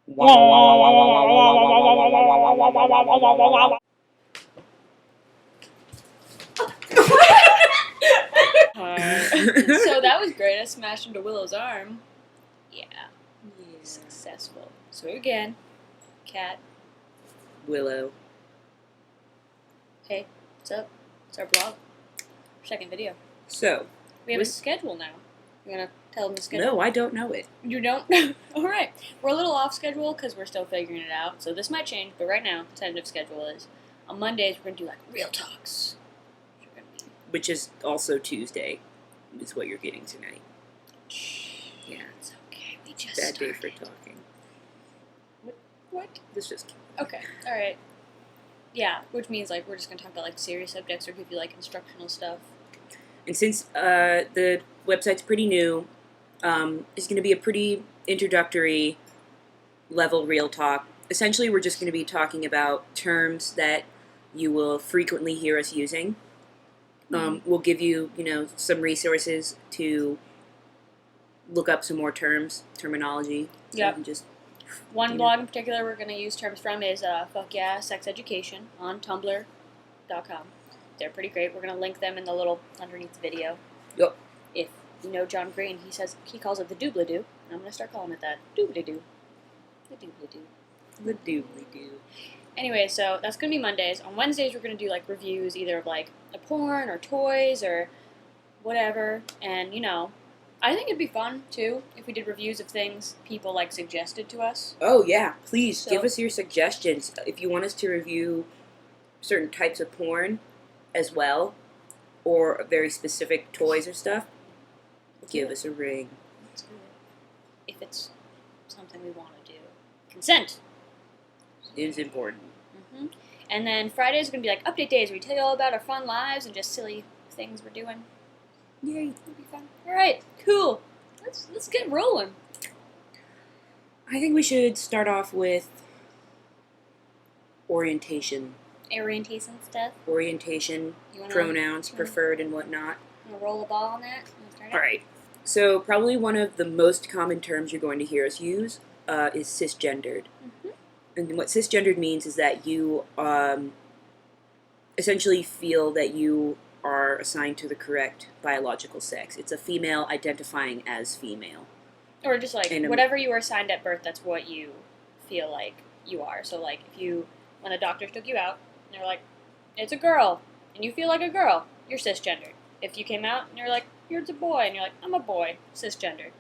So that was great. I smashed into Willow's arm. Yeah. Successful. So again, Cat. Willow. Hey, what's up? It's our blog. Second video. So. We have a schedule now. You're gonna tell them the schedule? No, I don't know it. You don't? Alright. We're a little off schedule because we're still figuring it out. So this might change, but right now, the tentative schedule is on Mondays, we're gonna do like real talks. Which is also Tuesday, is what you're getting tonight. Yeah. It's okay. We just Bad started. day for talking. What? This just. Okay. Alright. Yeah, which means like we're just gonna talk about like serious subjects or give you like instructional stuff. And since the website's pretty new, it's going to be a pretty introductory level real talk. Essentially, we're just going to be talking about terms that you will frequently hear us using. We'll give you, some resources to look up some more terminology. So Yep. you can just, One blog in particular we're going to use terms from is Fuck Yeah Sex Education on Tumblr.com. They're pretty great. We're going to link them in the little underneath the video. Yep. If you know John Green, he calls it the doobly-doo. And I'm going to start calling it that. Doobly-doo. The doobly-doo. the doobly-doo. Anyway, so that's going to be Mondays. On Wednesdays, we're going to do, like, reviews either of, like, a porn or toys or whatever. And, I think it'd be fun, too, if we did reviews of things people, like, suggested to us. Oh, yeah. Please, So- give us your suggestions. If you want us to review certain types of porn as well, or very specific toys or stuff, give us a ring. Let's do it. If it's something we want to do. Consent. It is important. Mm-hmm. And then Fridays are going to be like update days where we tell you all about our fun lives and just silly things we're doing. Yay, it'll be fun. Alright, cool. Let's get rolling. I think we should start off with orientation. Orientation stuff. Orientation, You wanna, pronouns, wanna- preferred and whatnot. Wanna roll a ball on that? Wanna start it? Alright, so probably one of the most common terms you're going to hear us use is cis-gendered. Mm-hmm. And what cisgendered means is that you essentially feel that you are assigned to the correct biological sex. It's a female identifying as female. Or just like And, whatever you were assigned at birth, that's what you feel like you are. So like when the doctors took you out and they're like, it's a girl, and you feel like a girl, you're cisgendered. If you came out and you're like, you're a boy, and you're like, I'm a boy, cisgendered.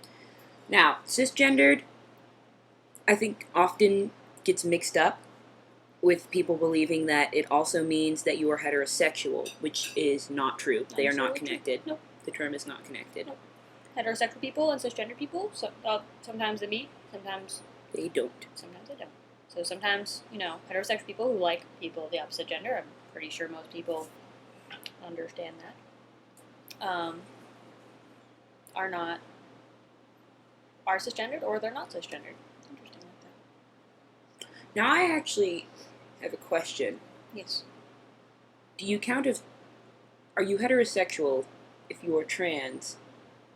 Now, cisgendered, I think often gets mixed up with people believing that it also means that you are heterosexual, which is not true. They are not Absolutely. connected. Nope. The term is not connected. Nope. Heterosexual people and cisgender people, sometimes they meet, sometimes They don't. they don't. So sometimes, heterosexual people who like people of the opposite gender, I'm pretty sure most people understand that, are cisgendered or they're not cisgendered. Interesting like that. Now, I actually have a question. Yes. Do you count as... Are you heterosexual if you are trans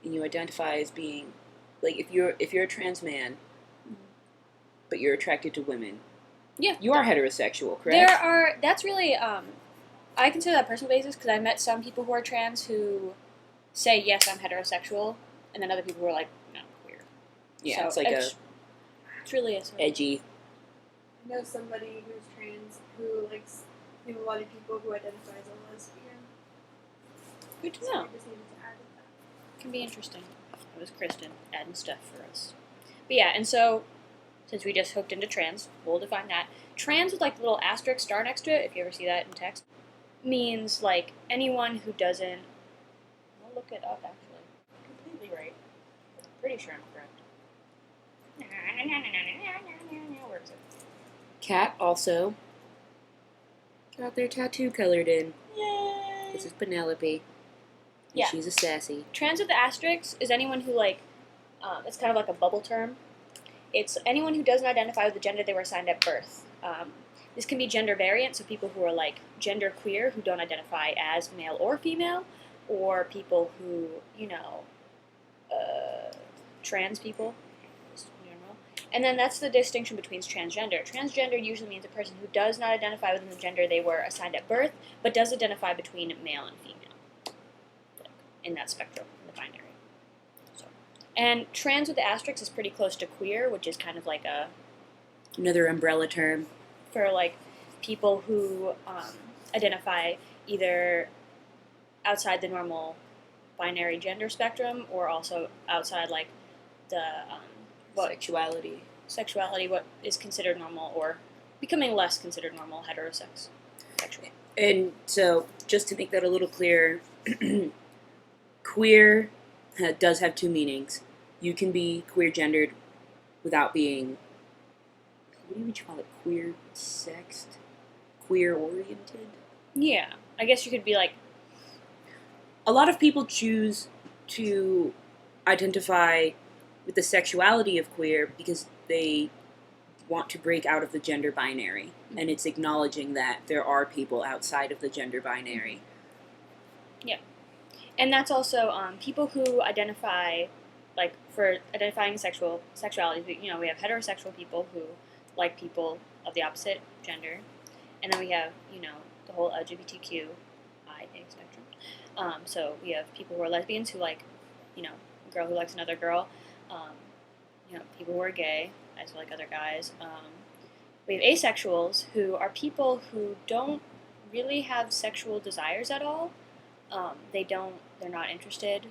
and you identify as being... Like, if you're a trans man, but you're attracted to women, Yeah. you are heterosexual, correct? That's really, I consider that personal basis because I met some people who are trans who say, yes, I'm heterosexual, and then other people who are like, no, queer. Yeah, So it's like it's really a sort of- edgy. I know somebody who's trans who likes a lot of people who identify as a lesbian. Good to So know. I just needed to add that. Can be interesting. It was Kristen adding stuff for us. But yeah, and so, since we just hooked into trans, we'll define that. Trans with like the little asterisk star next to it, if you ever see that in text, means like anyone who doesn't... I'll look it up actually. Completely right. I'm pretty sure I'm correct. Where is it? Cat also got their tattoo colored in. Yay! This is Penelope. And Yeah. she's a sassy. Trans with the asterisk is anyone who it's kind of like a bubble term. It's anyone who doesn't identify with the gender they were assigned at birth. This can be gender variant, so people who are like gender queer who don't identify as male or female, or people who, trans people, just in general. And then that's the distinction between transgender. Transgender usually means a person who does not identify within the gender they were assigned at birth, but does identify between male and female, in that spectrum, in the binary. So, and trans with the asterisk is pretty close to queer, which is kind of like another umbrella term for like people who identify either outside the normal binary gender spectrum or also outside like the sexuality, what is considered normal or becoming less considered normal heterosex sexual. And so, just to make that a little clearer, queer does have two meanings. You can be queer gendered without being, what would you call it, queer sexed? Queer oriented? Yeah, I guess you could be like, a lot of people choose to identify with the sexuality of queer because they want to break out of the gender binary. And it's acknowledging that there are people outside of the gender binary. Yeah. And that's also people who identify, like, for identifying sexuality, you know, we have heterosexual people who like people of the opposite gender. And then we have, you know, the whole LGBTQIA spectrum. So we have people who are lesbians who like, you know, a girl who likes another girl. You know, people who are gay, as like other guys. We have asexuals who are people who don't really have sexual desires at all. They're not interested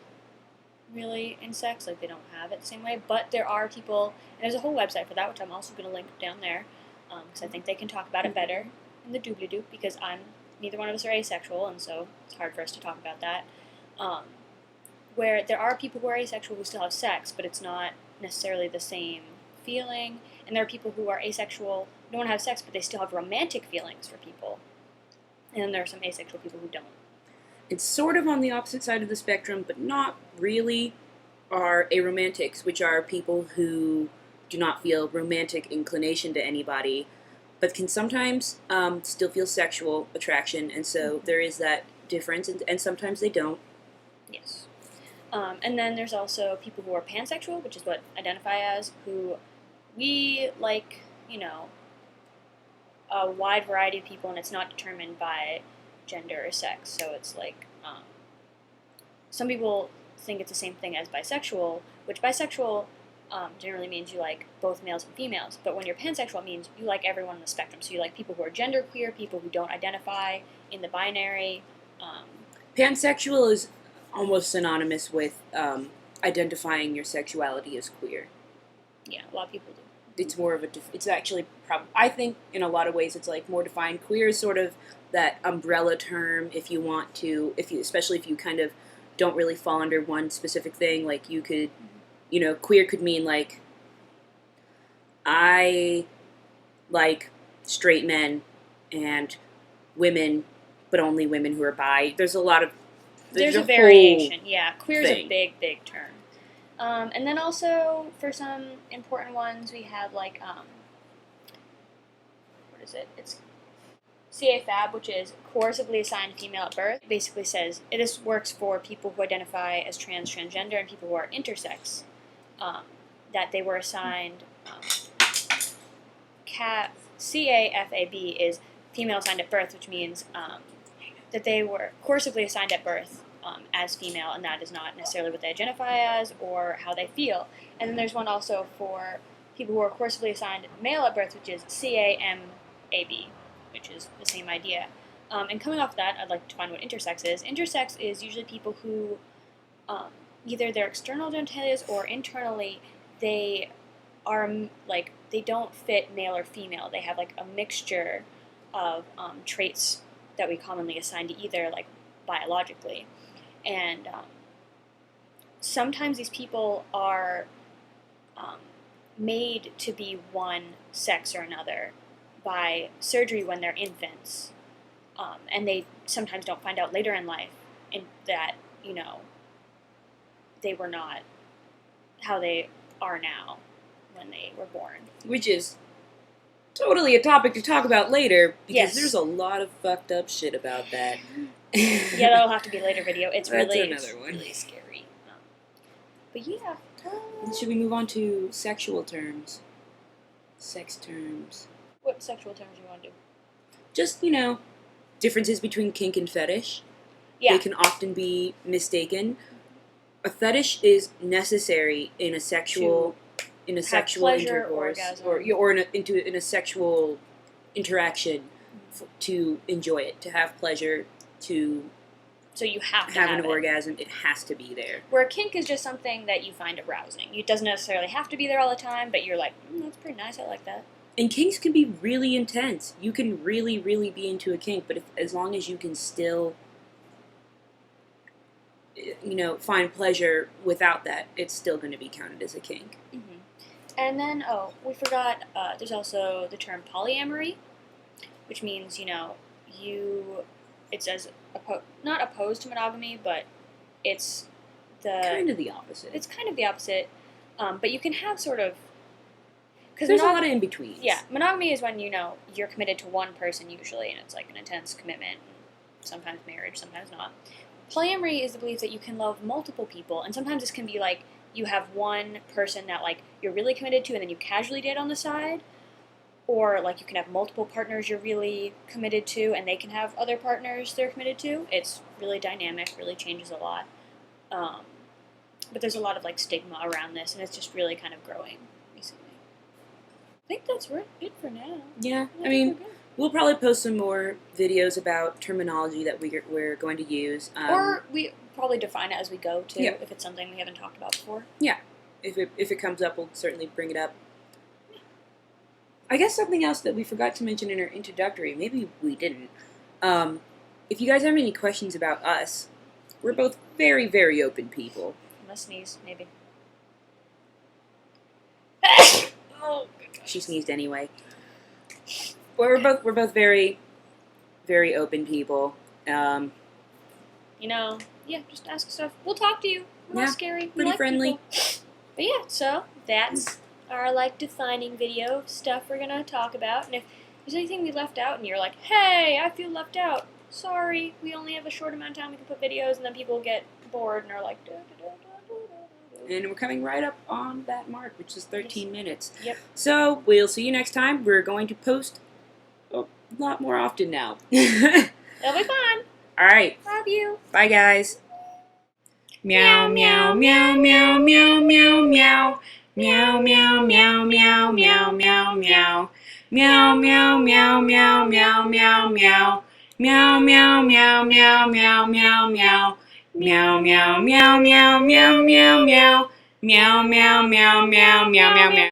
really in sex, like they don't have it the same way. But there are people, and there's a whole website for that, which I'm also going to link down there, because I think they can talk about it better in the doobly-doop, because neither one of us are asexual, and so it's hard for us to talk about that. Where there are people who are asexual who still have sex, but it's not necessarily the same feeling. And there are people who are asexual, who don't have sex, but they still have romantic feelings for people. And then there are some asexual people who don't. It's sort of on the opposite side of the spectrum, but not really, are aromantics, which are people who do not feel romantic inclination to anybody, but can sometimes still feel sexual attraction, and so there is that difference, and sometimes they don't. Yes. And then there's also people who are pansexual, which is what identify as, who we like, you know, a wide variety of people, and it's not determined by gender or sex. So it's like, some people think it's the same thing as bisexual, which bisexual generally means you like both males and females. But when you're pansexual, it means you like everyone on the spectrum. So you like people who are genderqueer, people who don't identify in the binary. Pansexual is almost synonymous with identifying your sexuality as queer. Yeah, a lot of people do. It's more of it's actually, I think in a lot of ways it's like more defined. Queer is sort of that umbrella term if you want to, especially if you kind of don't really fall under one specific thing. Like you could, you know, queer could mean like, I like straight men and women, but only women who are bi. There's a lot of, there's a variation. Yeah, queer is a big, big term. And then also, for some important ones, we have like, what is it? It's CAFAB, which is coercively assigned female at birth. It basically says, this works for people who identify as trans, transgender, and people who are intersex, that they were assigned, CAFAB is female assigned at birth, which means that they were coercively assigned at birth as female, and that is not necessarily what they identify as or how they feel. And then there's one also for people who are coercively assigned male at birth, which is CAMAB, which is the same idea. And coming off that, I'd like to define what intersex is. Intersex is usually people who either their external genitalia or internally they are like, they don't fit male or female. They have like a mixture of traits that we commonly assign to either, like biologically. And sometimes these people are made to be one sex or another by surgery when they're infants. And they sometimes don't find out later in life that, you know, they were not how they are now when they were born. Which is totally a topic to talk about later, because yes, there's a lot of fucked up shit about that. Yeah, that'll have to be a later video. It's really, really scary. But yeah. Should we move on to sexual terms? Sex terms. What sexual terms do you want to do? Just, differences between kink and fetish. Yeah. They can often be mistaken. A fetish is necessary in a sexual pleasure, intercourse orgasm. or in a sexual interaction to enjoy it, to have pleasure, to So you have to have have an it. orgasm. It has to be there. Where kink is just something that you find arousing. It doesn't necessarily have to be there all the time, but you're like, that's pretty nice. I like that. And kinks can be really intense. You can really, really be into a kink, but as long as you can still, find pleasure without that, it's still going to be counted as a kink. Mm-hmm. And then, we forgot, there's also the term polyamory, which means, it's as not opposed to monogamy, but it's kind of the opposite. It's kind of the opposite, but you can have sort of... Because there's a lot of in-betweens. Yeah, monogamy is when, you're committed to one person usually, and it's like an intense commitment, sometimes marriage, sometimes not. Polyamory is the belief that you can love multiple people, and sometimes this can be like you have one person that like you're really committed to and then you casually date on the side, or like you can have multiple partners you're really committed to and they can have other partners they're committed to. It's really dynamic, really changes a lot. But there's a lot of like stigma around this, and it's just really kind of growing recently. I think that's it for now. Yeah, I mean, we'll probably post some more videos about terminology that we're going to use. Or we probably define it as we go, too, yeah. if it's something we haven't talked about before. Yeah. If it comes up, we'll certainly bring it up. I guess something else that we forgot to mention in our introductory, maybe we didn't. If you guys have any questions about us, we're both very, very open people. I'm gonna sneeze, maybe. Oh, she sneezed anyway. Well, we're both very, very open people. Yeah, just ask stuff. We'll talk to you. We're not scary. We Pretty like friendly. People. But yeah, so that's our defining video of stuff we're gonna talk about. And if there's anything we left out and you're like, hey, I feel left out, sorry, we only have a short amount of time we can put videos, and then people get bored and are like, And we're coming right up on that mark, which is 13 minutes. Yep. So we'll see you next time. We're going to post a lot more often now. It'll be fun. All right. Love you. Bye, guys. Meow, meow, meow, meow, meow, meow, meow. Meow, meow, meow, meow, meow, meow, meow. Meow, meow, meow, meow, meow, meow, meow. Meow, meow, meow, meow, meow, meow, meow. Meow, meow, meow, meow, meow, meow, meow. Meow, meow, meow, meow, meow, meow, meow.